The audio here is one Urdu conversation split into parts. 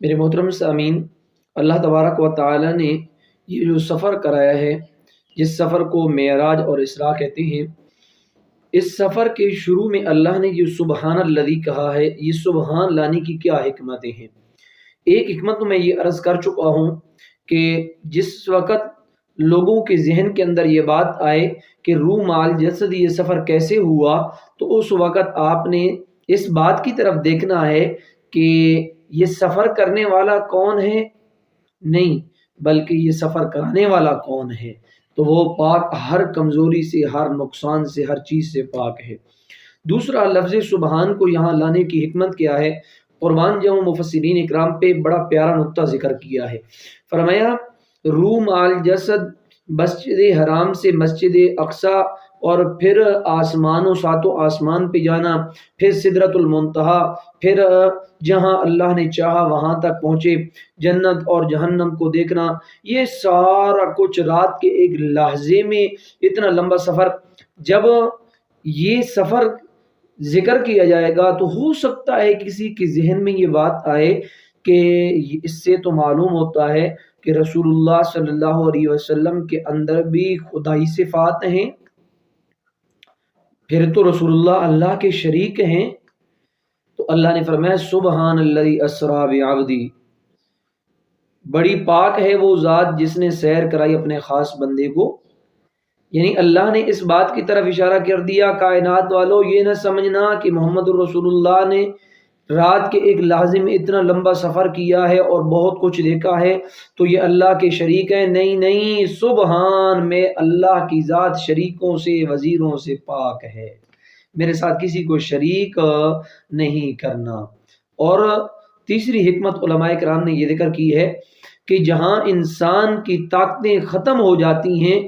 میرے محترم سامعین، اللہ تبارک و تعالی نے یہ جو سفر کرایا ہے، جس سفر کو معراج اور اسراء کہتے ہیں، اس سفر کے شروع میں اللہ نے یہ سبحان الذی کہا ہے۔ یہ سبحان لانے کی کیا حکمتیں ہیں؟ ایک حکمت تو میں یہ عرض کر چکا ہوں کہ جس وقت لوگوں کے ذہن کے اندر یہ بات آئے کہ روح مال جسد یہ سفر کیسے ہوا، تو اس وقت آپ نے اس بات کی طرف دیکھنا ہے کہ یہ سفر کرنے والا کون ہے، نہیں بلکہ یہ سفر کرانے والا کون ہے۔ تو وہ پاک ہر کمزوری سے، ہر نقصان سے، ہر چیز سے پاک ہے۔ دوسرا، لفظ سبحان کو یہاں لانے کی حکمت کیا ہے؟ قربان جاؤں، مفسرین اکرام پہ بڑا پیارا نقطہ ذکر کیا ہے۔ فرمایا روح مال جسد مسجد حرام سے مسجد اقصی، اور پھر آسمانوں ساتوں آسمان پہ جانا، پھر سدرۃ المنتہا، پھر جہاں اللہ نے چاہا وہاں تک پہنچے، جنت اور جہنم کو دیکھنا، یہ سارا کچھ رات کے ایک لحظے میں اتنا لمبا سفر۔ جب یہ سفر ذکر کیا جائے گا تو ہو سکتا ہے کسی کے ذہن میں یہ بات آئے کہ اس سے تو معلوم ہوتا ہے کہ رسول اللہ صلی اللہ علیہ وسلم کے اندر بھی خدائی صفات ہیں، پھر تو رسول اللہ اللہ کے شریک ہیں۔ تو اللہ نے فرمایا سبحان الذی اسری بعبدی، بڑی پاک ہے وہ ذات جس نے سیر کرائی اپنے خاص بندے کو۔ یعنی اللہ نے اس بات کی طرف اشارہ کر دیا، کائنات والو یہ نہ سمجھنا کہ محمد الرسول اللہ نے رات کے ایک لحظے میں اتنا لمبا سفر کیا ہے اور بہت کچھ دیکھا ہے تو یہ اللہ کے شریک ہیں۔ نہیں نہیں، سبحان میں اللہ کی ذات شریکوں سے، وزیروں سے پاک ہے، میرے ساتھ کسی کو شریک نہیں کرنا۔ اور تیسری حکمت علماء کرام نے یہ ذکر کی ہے کہ جہاں انسان کی طاقتیں ختم ہو جاتی ہیں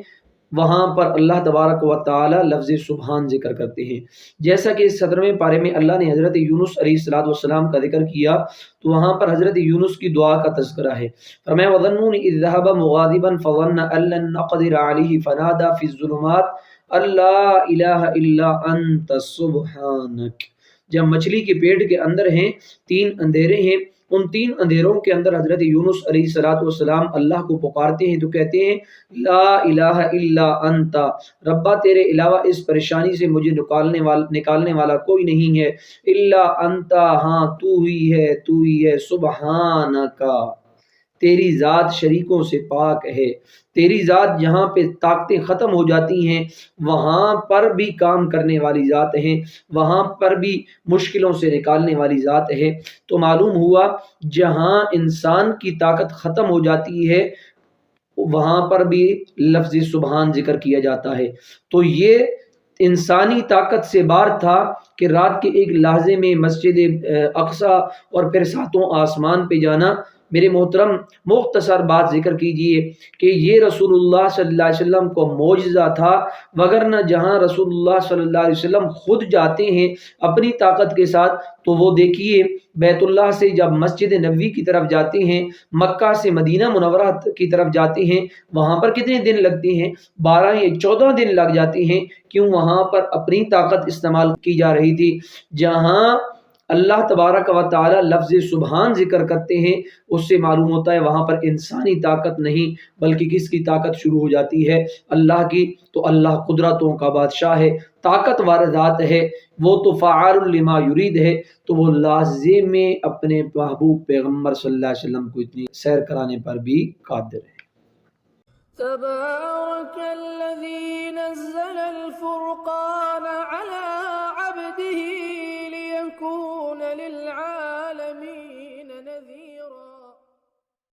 وہاں پر اللہ تبارک و تعالی لفظ سبحان ذکر کرتے ہیں۔ جیسا کہ اس 17ویں پارے میں اللہ نے حضرت یونس علیہ السلام کا ذکر کیا تو وہاں پر حضرت یونس کی دعا کا تذکرہ ہے۔ فرمایا وَظَنُّونِ إِذْ ذَهَبَ مُغَاضِبًا فَظَنَّ أَن لَّن نَّقْدِرَ عَلَيْهِ فَنَادَىٰ فِي الظُّلُمَاتِ أَن لَّا إِلَٰهَ إِلَّا أَنتَ سُبْحَانَكَ۔ جب مچھلی کے پیٹ کے اندر ہیں، 3 اندھیرے ہیں، ان 3 اندھیروں کے اندر حضرت یونس علیہ السلام اللہ کو پکارتے ہیں تو کہتے ہیں لا الہ الا انت، ربا تیرے علاوہ اس پریشانی سے مجھے نکالنے والا کوئی نہیں ہے، الا انت، ہاں تو ہی ہے، سبحانکا، تیری ذات شریکوں سے پاک ہے، تیری ذات جہاں پہ طاقتیں ختم ہو جاتی ہیں وہاں پر بھی کام کرنے والی ذات ہے، وہاں پر بھی مشکلوں سے نکالنے والی ذات ہے۔ تو معلوم ہوا جہاں انسان کی طاقت ختم ہو جاتی ہے وہاں پر بھی لفظ سبحان ذکر کیا جاتا ہے۔ تو یہ انسانی طاقت سے بار تھا کہ رات کے ایک لحظے میں مسجد اقصی اور پھر ساتوں آسمان پہ جانا۔ میرے محترم، مختصر بات ذکر کیجئے کہ یہ رسول اللہ صلی اللہ علیہ وسلم کو معجزہ تھا، وگرنہ جہاں رسول اللہ صلی اللہ علیہ وسلم خود جاتے ہیں اپنی طاقت کے ساتھ تو وہ دیکھیے بیت اللہ سے جب مسجد نبوی کی طرف جاتے ہیں، مکہ سے مدینہ منورہ کی طرف جاتے ہیں، وہاں پر کتنے دن لگتے ہیں؟ 12 یا 14 دن لگ جاتے ہیں۔ کیوں؟ وہاں پر اپنی طاقت استعمال کی جا رہی تھی۔ جہاں اللہ تبارک و تعالی لفظ سبحان ذکر کرتے ہیں اس سے معلوم ہوتا ہے وہاں پر انسانی طاقت نہیں بلکہ کس کی طاقت شروع ہو جاتی ہے؟ اللہ کی۔ تو اللہ قدرتوں کا بادشاہ ہے، طاقت وار ذات ہے، وہ تو فعال لما یرید ہے، تو وہ لازم میں اپنے محبوب پیغمبر صلی اللہ علیہ وسلم کو اتنی سیر کرانے پر بھی قادر ہے۔ تبارك الذي نزل الفرقان على عبده ليكون للعالمين